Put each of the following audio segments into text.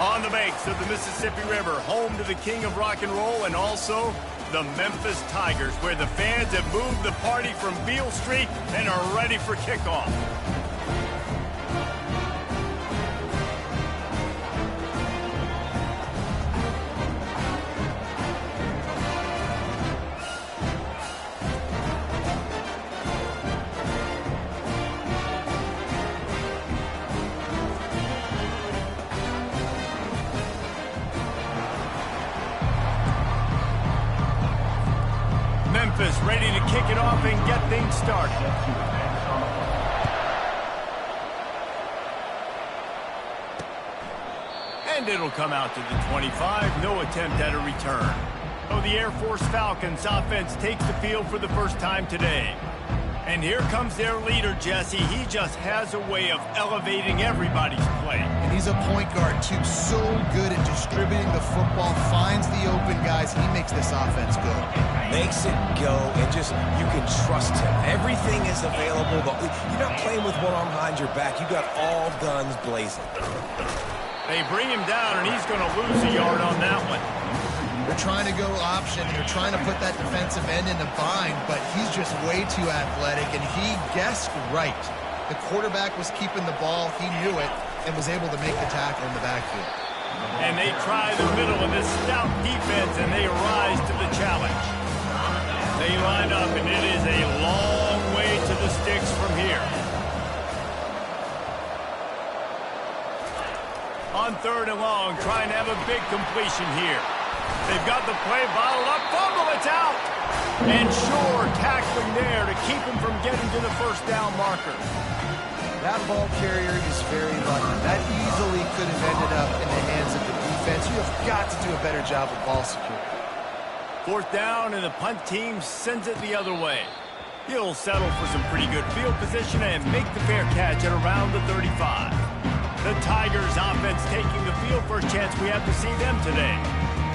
On the banks of the Mississippi River, home to the king of rock and roll and also the Memphis Tigers, where the fans have moved the party from Beale Street and are ready for kickoff. Memphis ready to kick it off and get things started. And it'll come out to the 25. No attempt at a return. So the Air Force Falcons offense takes the field for the first time today. And here comes their leader, Jesse. He just has a way of elevating everybody's play. And he's a point guard, too. So good at distributing the football, finds the open guys. He makes this offense go. Makes it go, and just, you can trust him. Everything is available. You're not playing with one arm behind your back. You got all guns blazing. They bring him down, and he's going to lose a yard on that one. They're trying to go option, and they're trying to put that defensive end in the bind, but he's just way too athletic, and he guessed right. The quarterback was keeping the ball. He knew it and was able to make the tackle in the backfield. And they try the middle of this stout defense, and they rise to the challenge. They line up, and it is a long way to the sticks from here. On 3rd and long, trying to have a big completion here. They've got the play bottled up. Fumble, it's out. And sure, tackling there to keep him from getting to the first down marker. That ball carrier is very lucky. That easily could have ended up in the hands of the defense. You have got to do a better job of ball security. 4th down, and the punt team sends it the other way. He'll settle for some pretty good field position and make the fair catch at around the 35. The Tigers offense taking the field. First chance we have to see them today.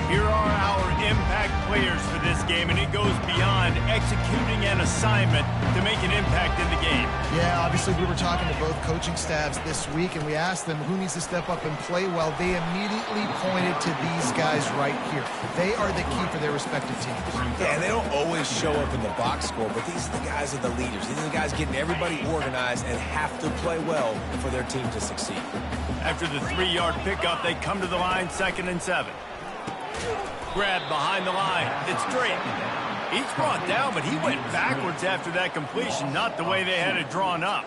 Here are our impact players for this game, and it goes beyond executing an assignment to make an impact in the game. Yeah, obviously we were talking to both coaching staffs this week, and we asked them who needs to step up and play well. They immediately pointed to these guys right here. They are the key for their respective teams. Yeah, and they don't always show up in the box score, but these are the guys are the leaders. These are the guys getting everybody organized and have to play well for their team to succeed. After the 3-yard pickup, they come to the line, 2nd and 7. Grabbed behind the line. It's Drake. He's brought down, but he went backwards after that completion, not the way they had it drawn up.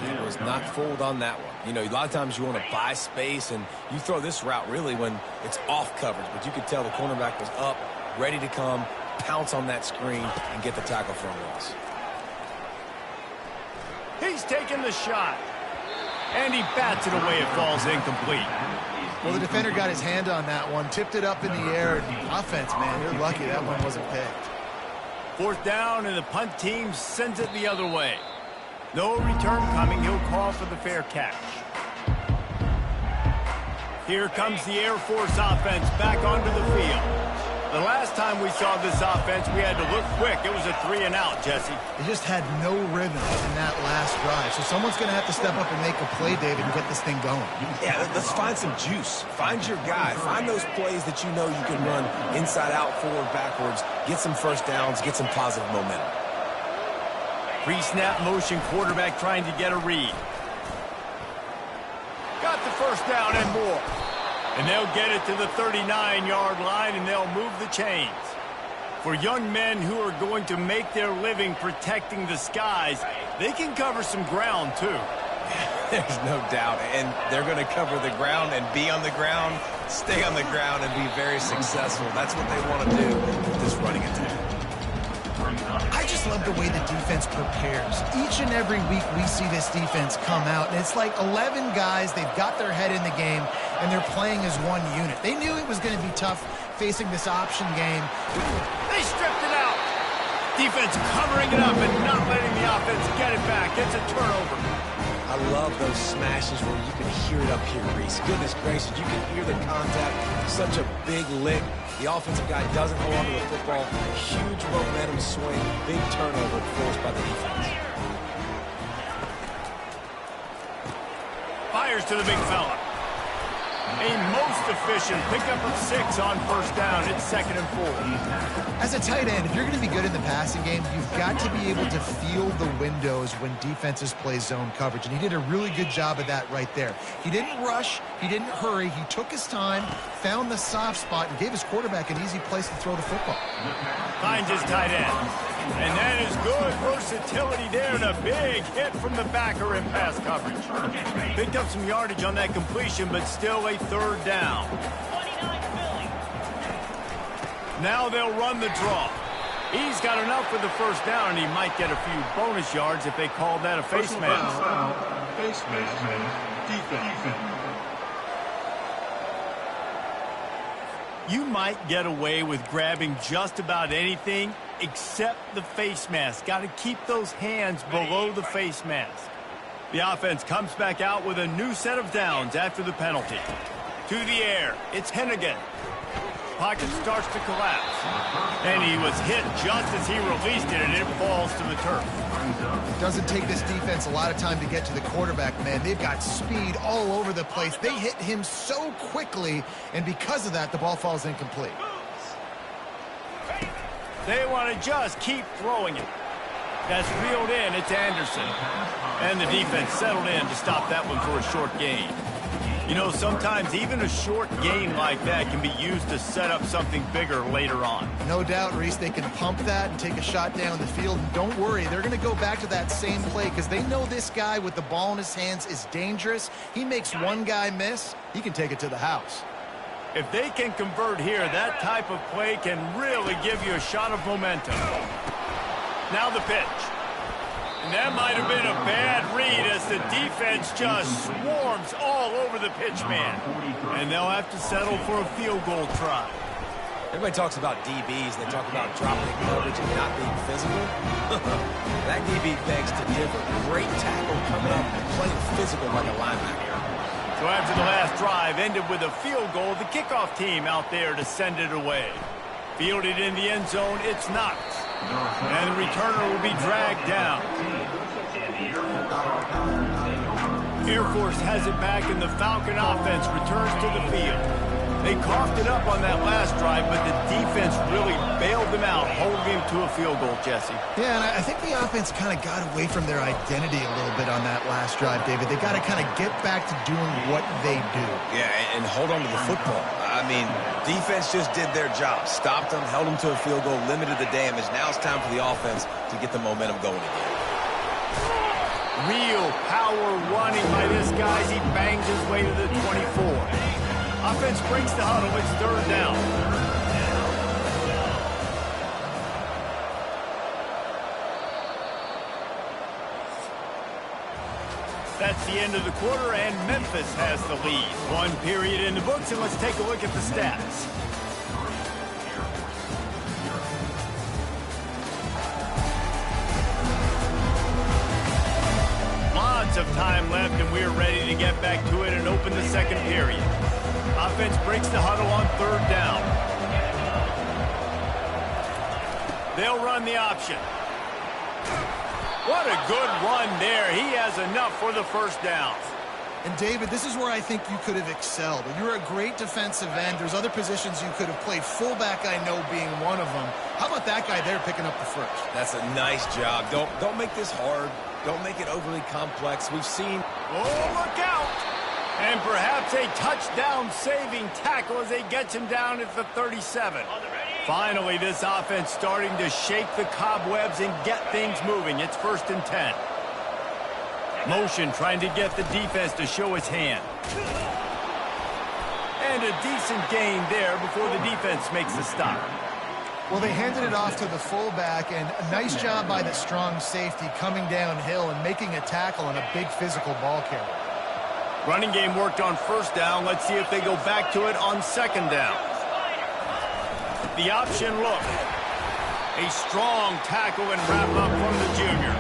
He was not fooled on that one. You know, a lot of times you want to buy space, and you throw this route really when it's off coverage, but you could tell the cornerback was up, ready to come, pounce on that screen, and get the tackle for a loss. He's taking the shot. And he bats it away. It falls incomplete. Well, the defender got his hand on that one, tipped it up in the air. Offense, man, you're lucky that one wasn't picked. 4th down, and the punt team sends it the other way. No return coming. He'll call for the fair catch. Here comes the Air Force offense back onto the field. The last time we saw this offense, we had to look quick. It was a 3-and-out, Jesse. They just had no rhythm in that last drive. So someone's going to have to step up and make a play, David, and get this thing going. Yeah, let's find some juice. Find your guy. Find those plays that you know you can run inside out, forward, backwards. Get some first downs. Get some positive momentum. Pre-snap motion, quarterback trying to get a read. Got the first down and more. And they'll get it to the 39-yard line, and they'll move the chains. For young men who are going to make their living protecting the skies, they can cover some ground, too. There's no doubt. And they're going to cover the ground and be on the ground, stay on the ground, and be very successful. That's what they want to do with this running attack. I just love the way the defense prepares. Each and every week we see this defense come out, and it's like 11 guys. They've got their head in the game, and they're playing as one unit. They knew it was going to be tough facing this option game. They stripped it out. Defense covering it up and not letting the offense get it back. It's a turnover. I love those smashes where you can hear it up here, Reese. Goodness gracious, you can hear the contact. Such a big lick. The offensive guy doesn't hold on to the football. Huge momentum swing. Big turnover forced by the defense. Fires to the big fella. A most efficient pickup of 6 on first down. It's 2nd and 4. As a tight end, if you're going to be good in the passing game, you've got to be able to feel the windows when defenses play zone coverage, and he did a really good job of that right there. He didn't rush, he didn't hurry, he took his time, found the soft spot, and gave his quarterback an easy place to throw the football. Finds his tight end. And that is good versatility there, and a big hit from the backer in pass coverage. Picked up some yardage on that completion, but still a 3rd down. Now they'll run the draw. He's got enough for the 1st down, and he might get a few bonus yards if they call that a face mask. Face mask. Defense. You might get away with grabbing just about anything except the face mask. Got to keep those hands below the face mask. The offense comes back out with a new set of downs after the penalty. To the air, it's Hennigan. Pocket starts to collapse. And he was hit just as he released it, and it falls to the turf. It doesn't take this defense a lot of time to get to the quarterback, man. They've got speed all over the place. They hit him so quickly, and because of that, the ball falls incomplete. They want to just keep throwing it. That's reeled in. It's Anderson. And the defense settled in to stop that one for a short gain. You know, sometimes even a short gain like that can be used to set up something bigger later on. No doubt, Reese, they can pump that and take a shot down the field. And don't worry, they're going to go back to that same play because they know this guy with the ball in his hands is dangerous. He makes one guy miss, he can take it to the house. If they can convert here, that type of play can really give you a shot of momentum. Now the pitch. And that might have been a bad read as the defense just swarms all over the pitch man. And they'll have to settle for a field goal try. Everybody talks about DBs, and they talk about dropping coverage and not being physical. That DB begs to differ. Great tackle coming up and playing physical like a linebacker. So after the last drive ended with a field goal, the kickoff team out there to send it away. Fielded in the end zone, it's Knox. And the returner will be dragged down. Air Force has it back, and the Falcon offense returns to the field. They coughed it up on that last drive, but the defense really bailed them out, holding him to a field goal, Jesse. Yeah, and I think the offense kind of got away from their identity a little bit on that last drive, David. They got to kind of get back to doing what they do. Yeah, and hold on to the football. I mean, defense just did their job. Stopped them, held them to a field goal, limited the damage. Now it's time for the offense to get the momentum going again. Real power running by this guy as he bangs his way to the 24. Offense breaks the huddle. It's 3rd down. That's the end of the quarter, and Memphis has the lead. 1 period in the books, and let's take a look at the stats. Lots of time left, and we're ready to get back to it and open the 2nd period. Offense breaks the huddle on 3rd down. They'll run the option. What a good run there. He has enough for the 1st down. And, David, this is where I think you could have excelled. You're a great defensive end. There's other positions you could have played. Fullback, I know, being one of them. How about that guy there picking up the 1st? That's a nice job. Don't make this hard. Don't make it overly complex. We've seen... Oh, look out! And perhaps a touchdown-saving tackle as they get him down at the 37. Finally, this offense starting to shake the cobwebs and get things moving. It's 1st and 10. Motion trying to get the defense to show its hand. And a decent gain there before the defense makes the stop. Well, they handed it off to the fullback, and a nice job by the strong safety coming downhill and making a tackle on a big physical ball carrier. Running game worked on 1st down. Let's see if they go back to it on 2nd down. The option look. A strong tackle and wrap up from the junior.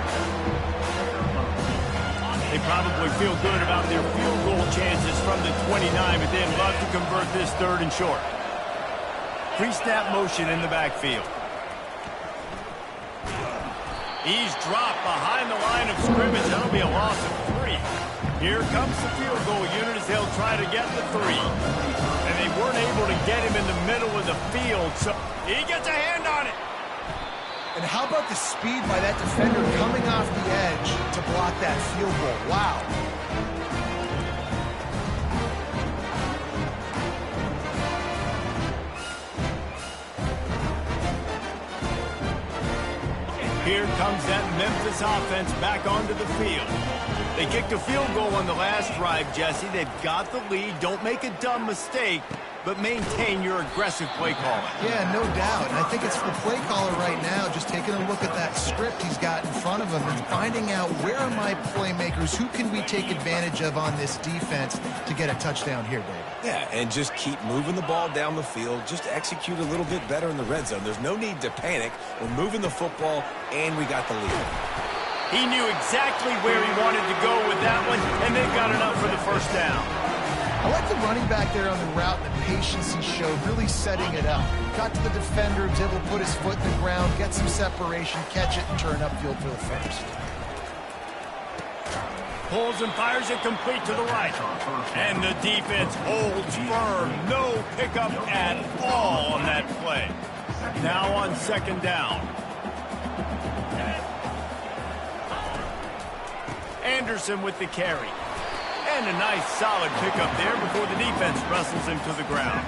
They probably feel good about their field goal chances from the 29, but they'd love to convert this 3rd and short. Pre-snap motion in the backfield. He's dropped behind the line of scrimmage. That'll be a loss of 3. Here comes the field goal unit as they'll try to get the 3. And they weren't able to get him in the middle of the field, so he gets a hand on it. And how about the speed by that defender coming off the edge to block that field goal? Wow. Here comes that Memphis offense back onto the field. They kicked a field goal on the last drive, Jesse. They've got the lead. Don't make a dumb mistake, but maintain your aggressive play calling. Yeah, no doubt. And I think it's the play caller right now just taking a look at that script he's got in front of him and finding out where are my playmakers, who can we take advantage of on this defense to get a touchdown here, David. Yeah, and just keep moving the ball down the field. Just execute a little bit better in the red zone. There's no need to panic. We're moving the football, and we got the lead. He knew exactly where he wanted to go with that one, and they've got enough for the first down. I like the running back there on the route, the patience he showed, really setting it up. Got to the defender, was able to put his foot in the ground, get some separation, catch it, and turn upfield for the first. Pulls and fires it complete to the right. And the defense holds firm. No pickup at all on that play. Now on second down. Anderson with the carry. And a nice solid pickup there before the defense wrestles him to the ground.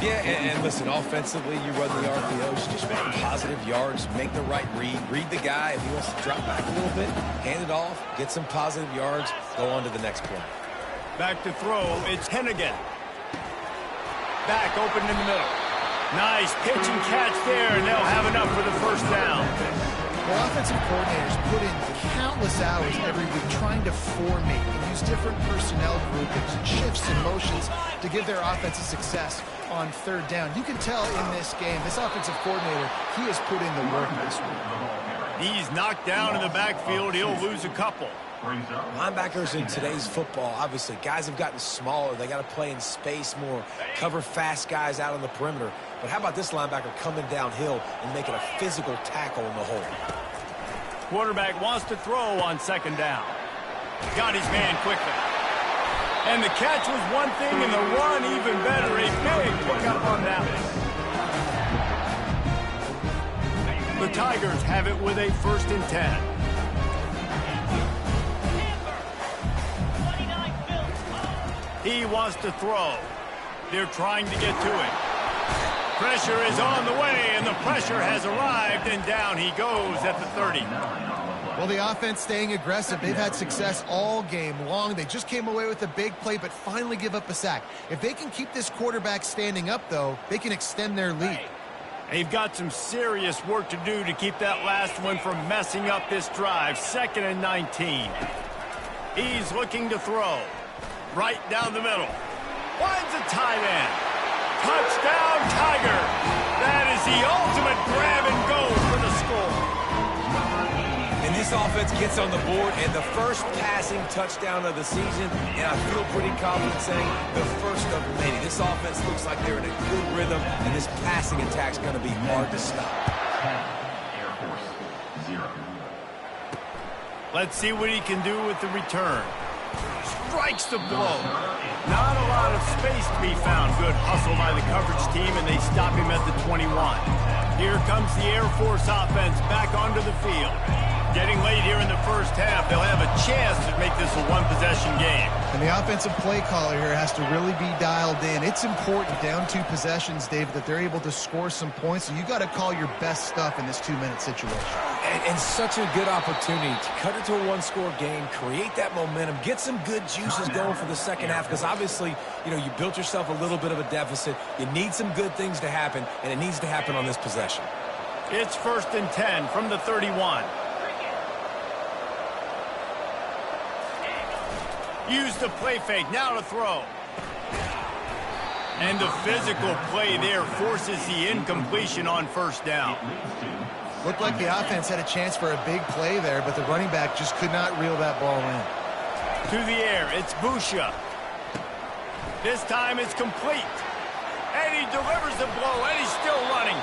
Yeah, and listen, offensively, you run the RPOs, just make positive yards, make the right read the guy. If he wants to drop back a little bit, hand it off, get some positive yards, go on to the next play. Back to throw, it's Hennigan. Back open in the middle. Nice pitch and catch there, and they'll have enough for the first down. Well, offensive coordinators put in countless hours every week trying to formate and use different personnel groupings and shifts and motions to give their offensive success on third down. You can tell in this game, this offensive coordinator, he has put in the work this week. He's knocked down in the backfield. He'll lose a couple. Linebackers in today's football, obviously, guys have gotten smaller. They got to play in space more, cover fast guys out on the perimeter. But how about this linebacker coming downhill and making a physical tackle in the hole? Quarterback wants to throw on second down. Got his man quickly. And the catch was one thing and the run even better. A big pickup on that one. The Tigers have it with a 1st and 10. He wants to throw. They're trying to get to it. Pressure is on the way, and the pressure has arrived, and down he goes at the 30. Well, the offense staying aggressive. They've had success all game long. They just came away with a big play, but finally give up a sack. If they can keep this quarterback standing up, though, they can extend their lead. They've got some serious work to do to keep that last one from messing up this drive. 2nd and 19. He's looking to throw. Right down the middle. Finds a tight end. Touchdown, Tiger. That is the ultimate grab and go for the score. And this offense gets on the board, and the first passing touchdown of the season, and I feel pretty confident saying the first of many. This offense looks like they're in a good rhythm, and this passing attack's going to be hard to stop. Air Force 0. Let's see what he can do with the return. Strikes the blow. Not a lot of space to be found. Good hustle by the coverage team, and they stop him at the 21. Here comes the Air Force offense back onto the field. Getting late here in the first half, they'll have a chance to make this a one-possession game. And the offensive play caller here has to really be dialed in. It's important down 2 possessions, David, that they're able to score some points. So you got to call your best stuff in this 2-minute situation. And such a good opportunity to cut it to a one-score game, create that momentum, get some good juices going for the second half, because obviously, you know, you built yourself a little bit of a deficit. You need some good things to happen, and it needs to happen on this possession. It's 1st and 10 from the 31. Use the play fake, now to throw. And the physical play there forces the incompletion on 1st down. Looked like the offense had a chance for a big play there, but the running back just could not reel that ball in. To the air, it's Busha. This time it's complete. And he delivers the blow, and he's still running.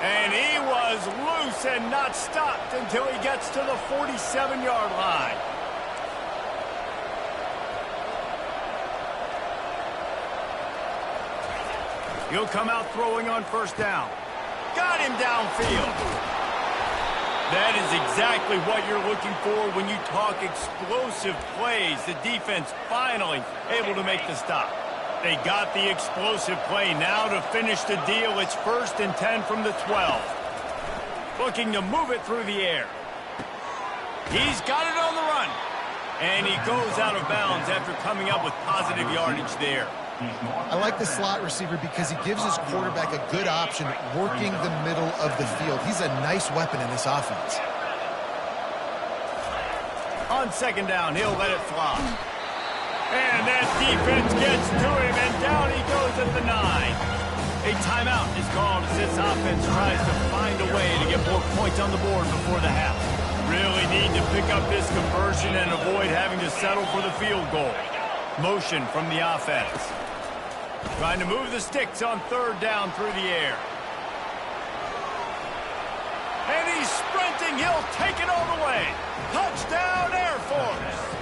And he was loose and not stopped until he gets to the 47-yard line. He'll come out throwing on first down. Got him downfield. That is exactly what you're looking for when you talk explosive plays. The defense finally able to make the stop. They got the explosive play. Now to finish the deal, it's 1st and 10 from the 12. Looking to move it through the air. He's got it on the run. And he goes out of bounds after coming up with positive yardage there. I like the slot receiver because he gives his quarterback a good option working the middle of the field. He's a nice weapon in this offense. On second down, he'll let it fly. And that defense gets to him, and down he goes at the 9. A timeout is called as this offense tries to find a way to get more points on the board before the half. Really need to pick up this conversion and avoid having to settle for the field goal. Motion from the offense. Trying to move the sticks on 3rd down through the air. And he's sprinting. He'll take it all the way. Touchdown, Air Force.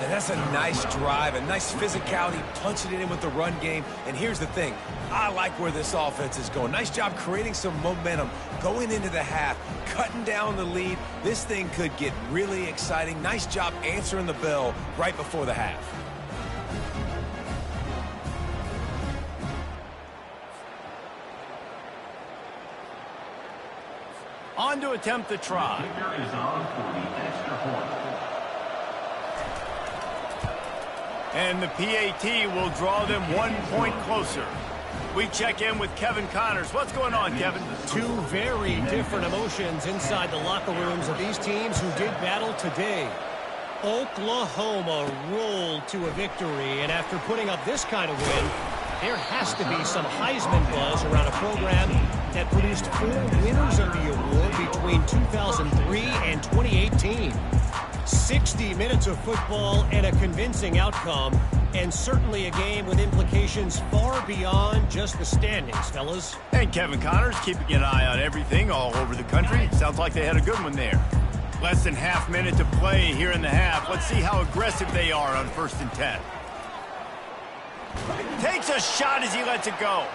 And that's a nice drive, a nice physicality, punching it in with the run game. And here's the thing. I like where this offense is going. Nice job creating some momentum going into the half, cutting down the lead. This thing could get really exciting. Nice job answering the bell right before the half. On to attempt the try. Kicker is on for the extra point. And the PAT will draw them 1 point closer. We check in with Kevin Connors. What's going on, Kevin? Two very different emotions inside the locker rooms of these teams who did battle today. Oklahoma rolled to a victory, and after putting up this kind of win, there has to be some Heisman buzz around a program that produced 4 winners of the award between 2003 and 2018. 60 minutes of football and a convincing outcome, and certainly a game with implications far beyond just the standings, fellas. And Kevin Connors keeping an eye on everything all over the country. Sounds like they had a good one there. Less than half minute to play here in the half. Let's see how aggressive they are on 1st and 10. Takes a shot as he lets it go.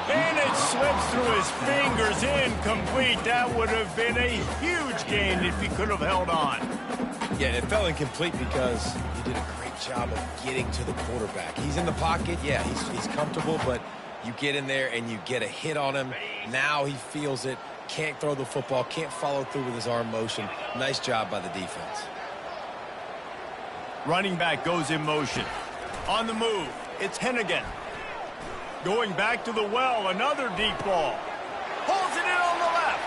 And it slips through his fingers, incomplete. That would have been a huge gain if he could have held on. Yeah, it fell incomplete because he did a great job of getting to the quarterback. He's in the pocket. Yeah, he's comfortable, but you get in there and you get a hit on him. Now he feels it. Can't throw the football. Can't follow through with his arm motion. Nice job by the defense. Running back goes in motion. On the move, it's Hennigan. Going back to the well, another deep ball. Pulls it in on the left.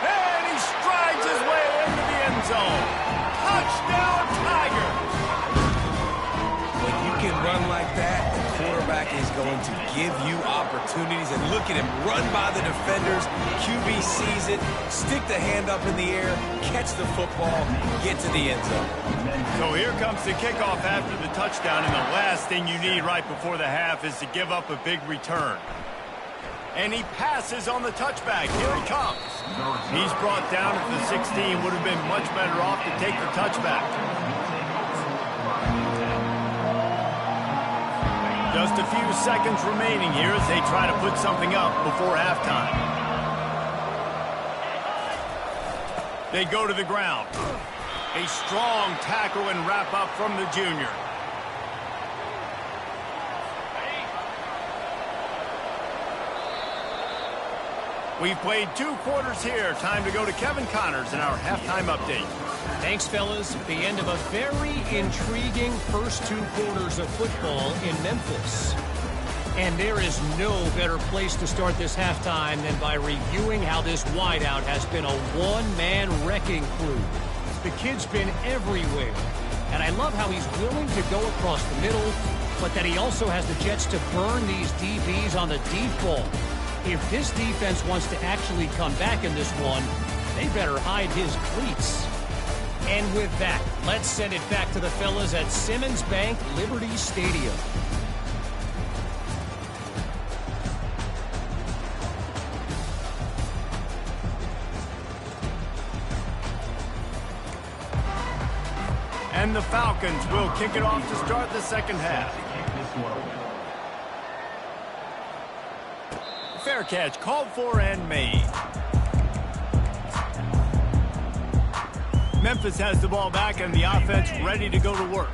And he strides his way into the end zone. Touchdown, Tigers! When you can run like that, the quarterback is going to give you opportunities. And look at him run by the defenders. QB sees it, stick the hand up in the air, catch the football, get to the end zone. So here comes the kickoff after the touchdown, and the last thing you need right before the half is to give up a big return. And he passes on the touchback. Here he comes. He's brought down at the 16. Would have been much better off to take the touchback. Just a few seconds remaining here as they try to put something up before halftime. They go to the ground. A strong tackle and wrap up from the junior. We've played 2 quarters here. Time to go to Kevin Connors in our halftime update. Thanks, fellas. The end of a very intriguing first 2 quarters of football in Memphis. And there is no better place to start this halftime than by reviewing how this wideout has been a one-man wrecking crew. The kid's been everywhere, and I love how he's willing to go across the middle, but that he also has the jets to burn these DBs on the deep ball. If this defense wants to actually come back in this one, they better hide his cleats. And with that, let's send it back to the fellas at Simmons Bank Liberty Stadium. And the Falcons will kick it off to start the second half. Fair catch called for and made. Memphis has the ball back and the offense ready to go to work.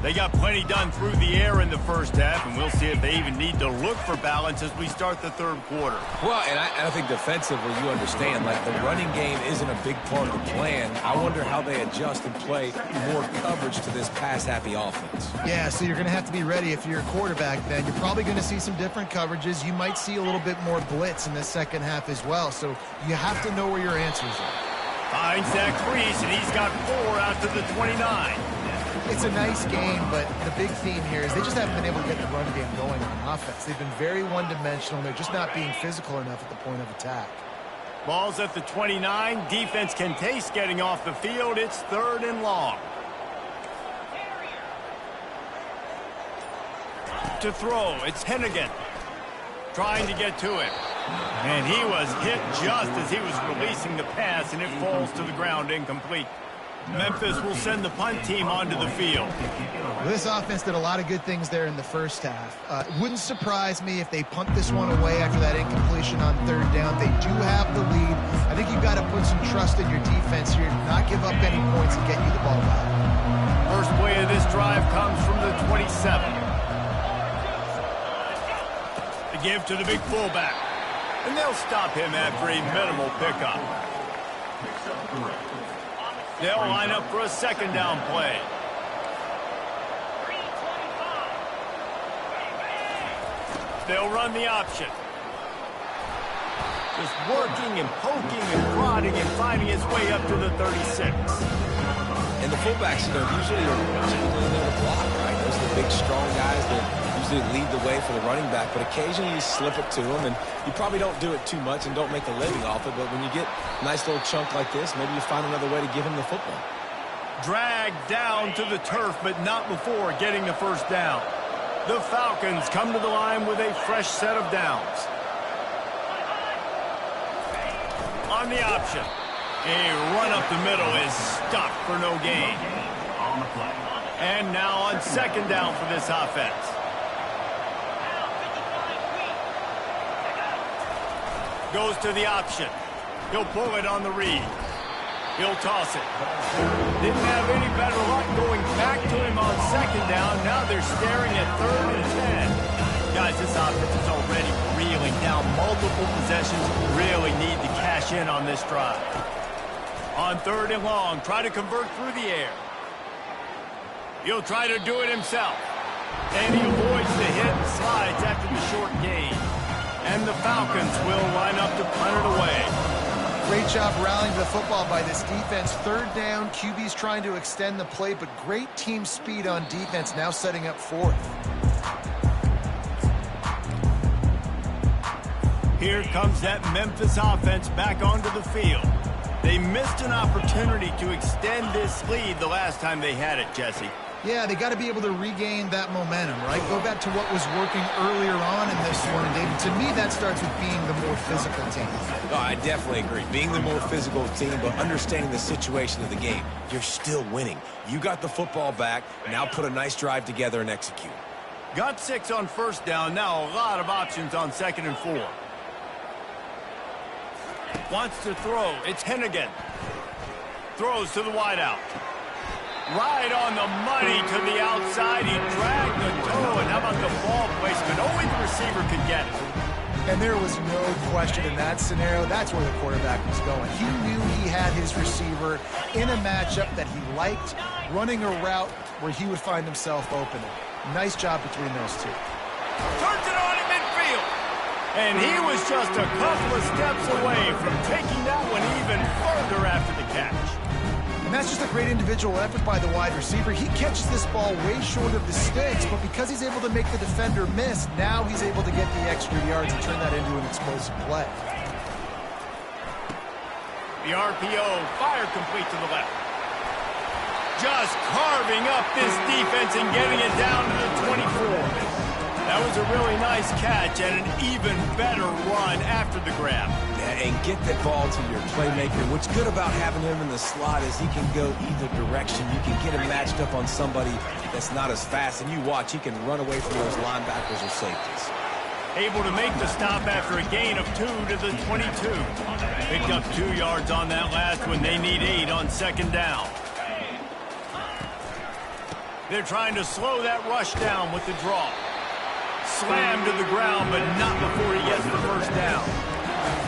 They got plenty done through the air in the first half, and we'll see if they even need to look for balance as we start the third quarter. Well, and I think defensively, you understand, like the running game isn't a big part of the plan. I wonder how they adjust and play more coverage to this pass-happy offense. Yeah, so you're going to have to be ready if you're a quarterback then. You're probably going to see some different coverages. You might see a little bit more blitz in the second half as well, so you have to know where your answers are. Finds that crease, and he's got 4 out to the 29. It's a nice game, but the big theme here is they just haven't been able to get the run game going on offense. They've been very one-dimensional, and they're just not being physical enough at the point of attack. Ball's at the 29. Defense can taste getting off the field. It's 3rd and long. To throw, it's Hennigan. Trying to get to it. And he was hit just as he was releasing the pass, and it falls to the ground incomplete. Memphis will send the punt team onto the field. Well, this offense did a lot of good things there in the first half. It wouldn't surprise me if they punt this one away after that incompletion on 3rd down. They do have the lead. I think you've got to put some trust in your defense here, not give up any points and get you the ball back. First play of this drive comes from the 27. The give to the big fullback. And they'll stop him after a minimal pickup. They'll line up for a 2nd down play. They'll run the option. Just working and poking and prodding and finding his way up to the 36. And the fullbacks, usually are typically there to block, right? Those are the big, strong guys that usually lead the way for the running back, but occasionally you slip it to them, and you probably don't do it too much and don't make a living off it, but when you get a nice little chunk like this, maybe you find another way to give him the football. Dragged down to the turf, but not before getting the 1st down. The Falcons come to the line with a fresh set of downs. On the option. A run up the middle is stopped for no gain. And now on 2nd down for this offense. Goes to the option. He'll pull it on the read. He'll toss it. Didn't have any better luck going back to him on 2nd down. Now they're staring at 3rd and 10. Guys, this offense is already reeling down multiple possessions. Really need to cash in on this drive. On 3rd and long, try to convert through the air. He'll try to do it himself. And he avoids the hit and slides after the short gain. And the Falcons will line up to punt it away. Great job rallying the football by this defense. 3rd down, QB's trying to extend the play, but great team speed on defense, now setting up 4th. Here comes that Memphis offense back onto the field. They missed an opportunity to extend this lead the last time they had it, Jesse. Yeah, they got to be able to regain that momentum, right? Go back to what was working earlier on in this one, and David, to me, that starts with being the more physical team. No, I definitely agree. Being the more physical team, but understanding the situation of the game. You're still winning. You got the football back. Now put a nice drive together and execute. Got 6 on 1st down. Now a lot of options on 2nd and 4. Wants to throw. It's Hennigan. Throws to the wideout. Right on the money to the outside. He dragged the toe. And how about the ball placement? Only the receiver could get it. And there was no question in that scenario. That's where the quarterback was going. He knew he had his receiver in a matchup that he liked, running a route where he would find himself open. Nice job between those two. Turns it on in midfield. And he was just a couple of steps away from taking that one even further after the catch. And that's just a great individual effort by the wide receiver. He catches this ball way short of the sticks, but because he's able to make the defender miss, now he's able to get the extra yards and turn that into an explosive play. The RPO, fire complete to the left. Just carving up this defense and getting it down to the 24. That was a really nice catch and an even better run after the grab. Yeah, and get that ball to your playmaker. What's good about having him in the slot is he can go either direction. You can get him matched up on somebody that's not as fast, and you watch, he can run away from those linebackers or safeties. Able to make the stop after a gain of 2 to the 22. Picked up 2 yards on that last one. They need 8 on second down. They're trying to slow that rush down with the draw. Slammed to the ground, but not before he gets the first down.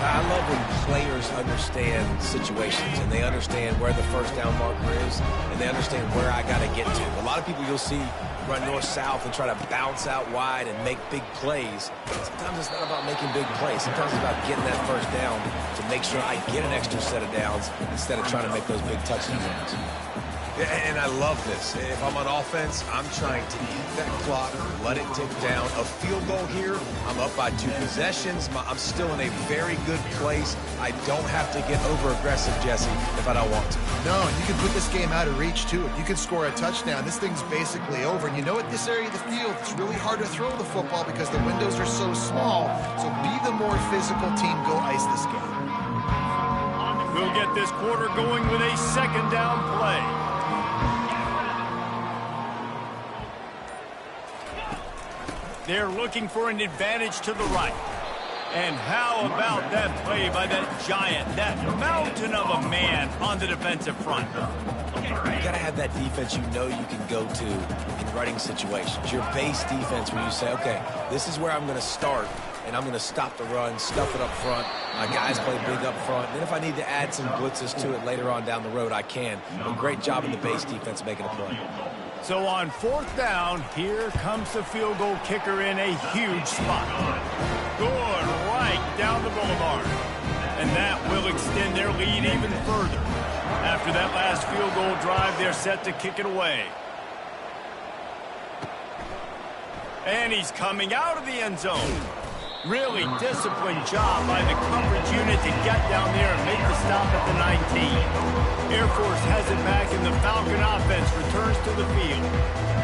I love when players understand situations and they understand where the first down marker is and they understand where I got to get to. A lot of people you'll see run north-south and try to bounce out wide and make big plays. Sometimes it's not about making big plays. Sometimes it's about getting that first down to make sure I get an extra set of downs instead of trying to make those big touchdown runs. And I love this. If I'm on offense, I'm trying to eat that clock, let it tick down. A field goal here, I'm up by 2 possessions. I'm still in a very good place. I don't have to get over-aggressive, Jesse, if I don't want to. No, you can put this game out of reach, too. If you can score a touchdown, this thing's basically over. And you know what, this area of the field, it's really hard to throw the football because the windows are so small. So be the more physical team. Go ice this game. We'll get this quarter going with a second down play. They're looking for an advantage to the right. And how about that play by that giant, that mountain of a man on the defensive front? You got to have that defense you know you can go to in running situations. Your base defense where you say, okay, this is where I'm going to start, and I'm going to stop the run, stuff it up front. My guys play big up front. Then if I need to add some blitzes to it later on down the road, I can. But great job in the base defense making a play. So on fourth down, here comes the field goal kicker in a huge spot. Good right down the boulevard. And that will extend their lead even further. After that last field goal drive, they're set to kick it away. And he's coming out of the end zone. Really disciplined job by the coverage unit to get down there and make the stop at the 19. Air Force has it back, and the Falcon offense returns to the field.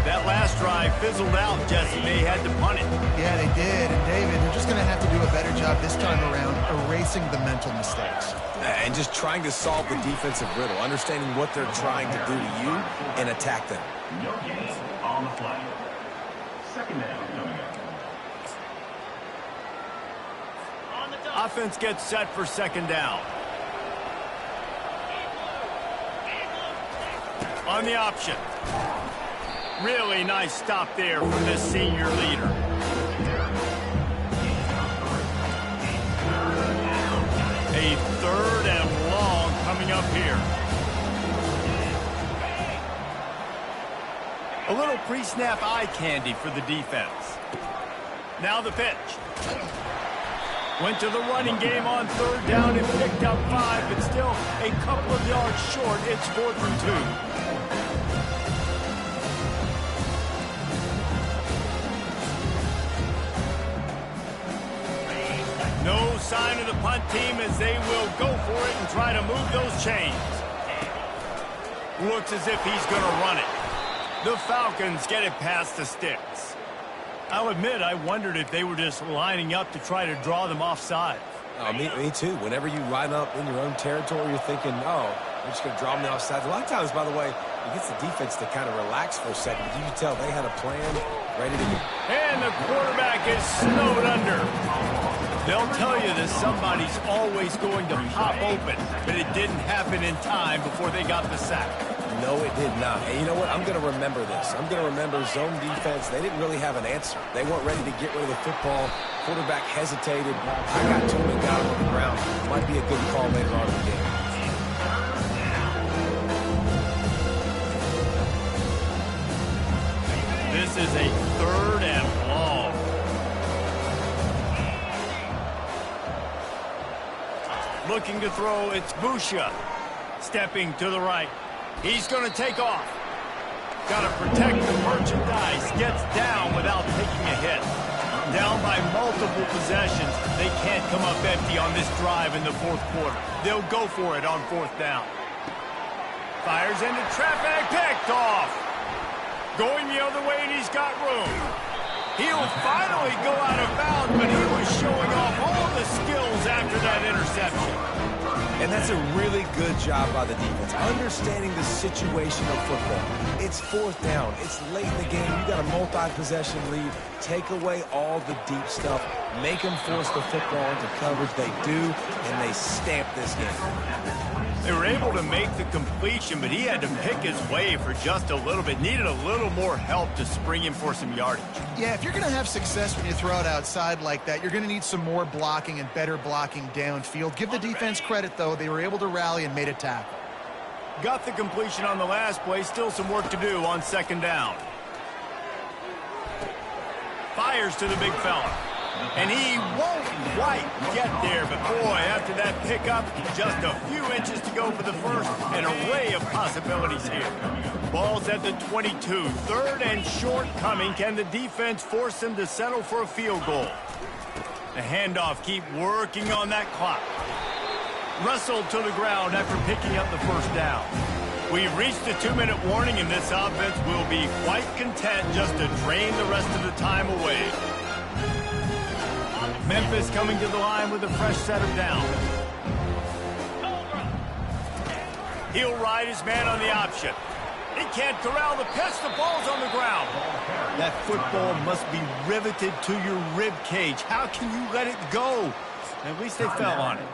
That last drive fizzled out, Jesse. They had to punt it. Yeah, they did. And, David, they're just going to have to do a better job this time around erasing the mental mistakes. And just trying to solve the defensive riddle, understanding what they're trying to do to you and attack them. No gains on the flag. Second down coming up. Offense gets set for second down. On the option. Really nice stop there from this senior leader. A third and long coming up here. A little pre-snap eye candy for the defense. Now the pitch. Went to the running game on third down and picked up 5, but still a couple of yards short. It's 4th and 2. No sign of the punt team as they will go for it and try to move those chains. Looks as if he's going to run it. The Falcons get it past the sticks. I'll admit, I wondered if they were just lining up to try to draw them offside. Me too. Whenever you line up in your own territory, you're thinking, oh, we're just going to draw them offside. A lot of times, by the way, it gets the defense to kind of relax for a second. You can tell they had a plan ready to go. And the quarterback is snowed under. They'll tell you that somebody's always going to pop open, but it didn't happen in time before they got the sack. No, it did not. And you know what? I'm going to remember this. I'm going to remember zone defense. They didn't really have an answer. They weren't ready to get rid of the football. Quarterback hesitated. I got to him and got him on the ground. Might be a good call later on in the game. This is a third and long. Looking to throw, it's Busha. Stepping to the right. He's going to take off. Got to protect the merchandise. Gets down without taking a hit. Down by multiple possessions. They can't come up empty on this drive in the fourth quarter. They'll go for it on fourth down. Fires into traffic. Picked off. Going the other way, and he's got room. He'll finally go out of bounds, but he was showing off all the skills after that interception. And that's a really good job by the defense, understanding the situation of football. It's fourth down. It's late in the game. You got a multi-possession lead. Take away all the deep stuff. Make them force the football into coverage. They do, and they stamp this game. They were able to make the completion, but he had to pick his way for just a little bit. Needed a little more help to spring him for some yardage. Yeah, if you're going to have success when you throw it outside like that, you're going to need some more blocking and better blocking downfield. Give the defense credit, though. They were able to rally and made a tackle. Got the completion on the last play. Still some work to do on second down. Fires to the big fella. And he won't quite get there, but boy, after that pickup, just a few inches to go for the first. An array of possibilities here. Ball's at the 22. Third and short coming. Can the defense force him to settle for a field goal? The handoff, keep working on that clock. Wrestled to the ground after picking up the first down. We've reached the 2-minute warning, and this offense will be quite content just to drain the rest of the time away. Memphis coming to the line with a fresh set of downs. He'll ride his man on the option. He can't corral the pitch. The ball's on the ground. That football must be riveted to your rib cage. How can you let it go? At least they fell on it.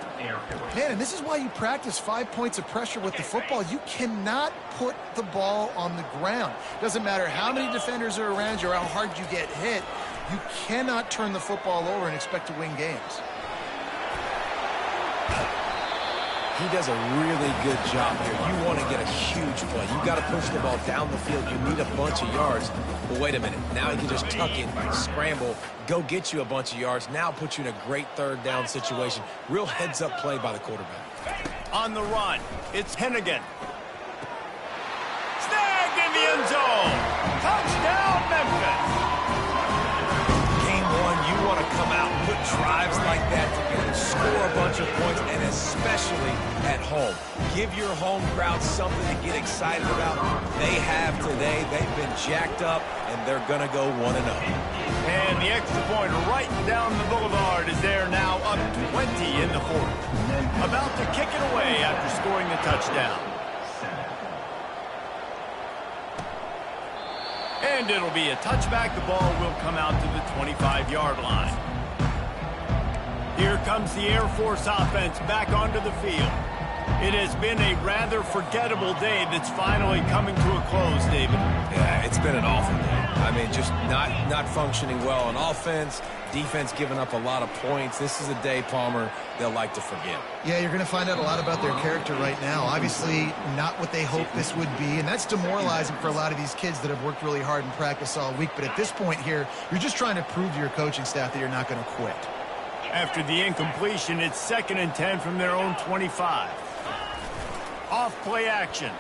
Man, and this is why you practice 5 points of pressure with the football. You cannot put the ball on the ground. Doesn't matter how many defenders are around you or how hard you get hit. You cannot turn the football over and expect to win games. He does a really good job here. You want to get a huge play. You got to push the ball down the field. You need a bunch of yards. But wait a minute. Now he can just tuck it, scramble, go get you a bunch of yards. Now put you in a great third down situation. Real heads-up play by the quarterback. On the run, it's Hennigan. Snagged in the end zone. Touchdown, Memphis. You want to come out and put drives like that together, score a bunch of points, and especially at home. Give your home crowd something to get excited about. They have today. They've been jacked up, and they're going to go 1-0. And the extra point right down the boulevard is there now, up 20 in the fourth. About to kick it away after scoring the touchdown. And it'll be a touchback. The ball will come out to the 25-yard line. Here comes the Air Force offense back onto the field. It has been a rather forgettable day that's finally coming to a close, David. Yeah, it's been an awful day. I mean, just not functioning well on offense. Defense giving up a lot of points. This is a day, Palmer, they'll like to forget. Yeah, you're going to find out a lot about their character right now. Obviously, not what they hoped this would be, and that's demoralizing for a lot of these kids that have worked really hard in practice all week. But at this point here, you're just trying to prove to your coaching staff that you're not going to quit. After the incompletion, it's 2nd and 10 from their own 25. Off play action.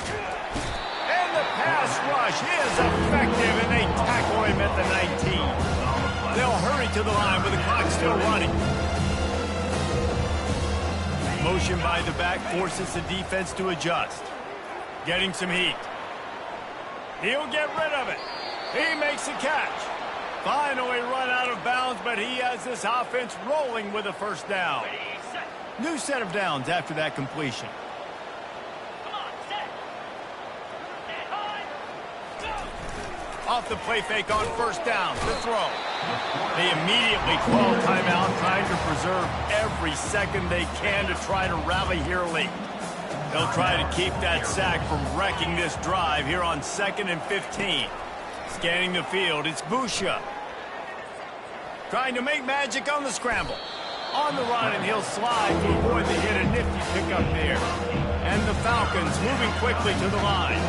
And the pass rush is effective, and they tackle him at the 19. They'll hurry to the line with the clock still running. Motion by the back forces the defense to adjust. Getting some heat. He'll get rid of it. He makes the catch. Finally run out of bounds, but he has this offense rolling with a first down. New set of downs after that completion. Off the play fake on first down. The throw. They immediately call timeout, trying to preserve every second they can to try to rally here late. They'll try to keep that sack from wrecking this drive here on 2nd and 15. Scanning the field, it's Busha. Trying to make magic on the scramble. On the run, and he'll slide to avoid the hit. A nifty pickup there. And the Falcons moving quickly to the line.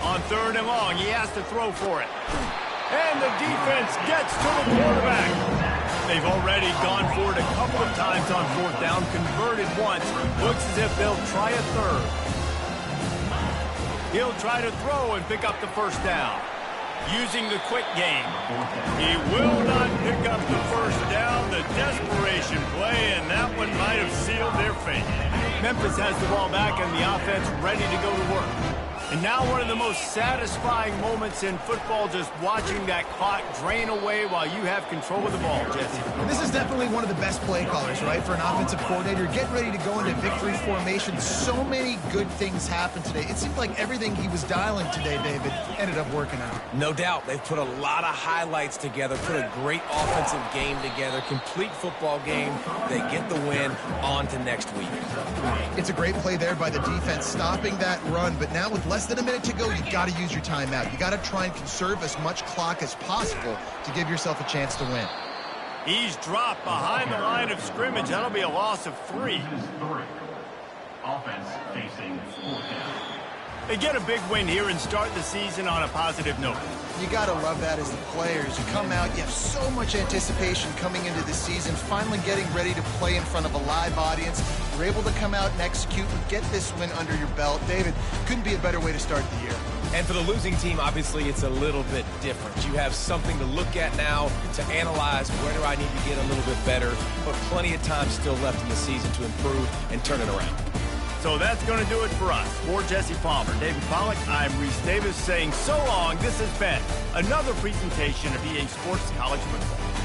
On 3rd and long, he has to throw for it. And the defense gets to the quarterback. They've already gone for it a couple of times on 4th down, converted once. Looks as if they'll try a third. He'll try to throw and pick up the first down. Using the quick game. He will not pick up the first down. The desperation play, and that one might have sealed their fate. Memphis has the ball back and the offense ready to go to work. And now one of the most satisfying moments in football, just watching that clock drain away while you have control of the ball, Jesse. And this is definitely one of the best play callers, right, for an offensive coordinator. Getting ready to go into victory formation. So many good things happened today. It seemed like everything he was dialing today, David, ended up working out. No doubt. They've put a lot of highlights together, put a great offensive game together, complete football game. They get the win. On to next week. It's a great play there by the defense, stopping that run. But now with less than a minute to go, you got to use your timeout. You got to try and conserve as much clock as possible to give yourself a chance to win. He's dropped behind the line of scrimmage. That'll be a loss of 3. Offense facing 4th down. They get a big win here and start the season on a positive note. You got to love that as the players. You come out, you have so much anticipation coming into the season, finally getting ready to play in front of a live audience. You're able to come out and execute and get this win under your belt. David, couldn't be a better way to start the year. And for the losing team, obviously, it's a little bit different. You have something to look at now to analyze where do I need to get a little bit better, but plenty of time still left in the season to improve and turn it around. So that's going to do it for us. For Jesse Palmer, David Pollack, I'm Reese Davis saying so long. This has been another presentation of EA Sports College Football.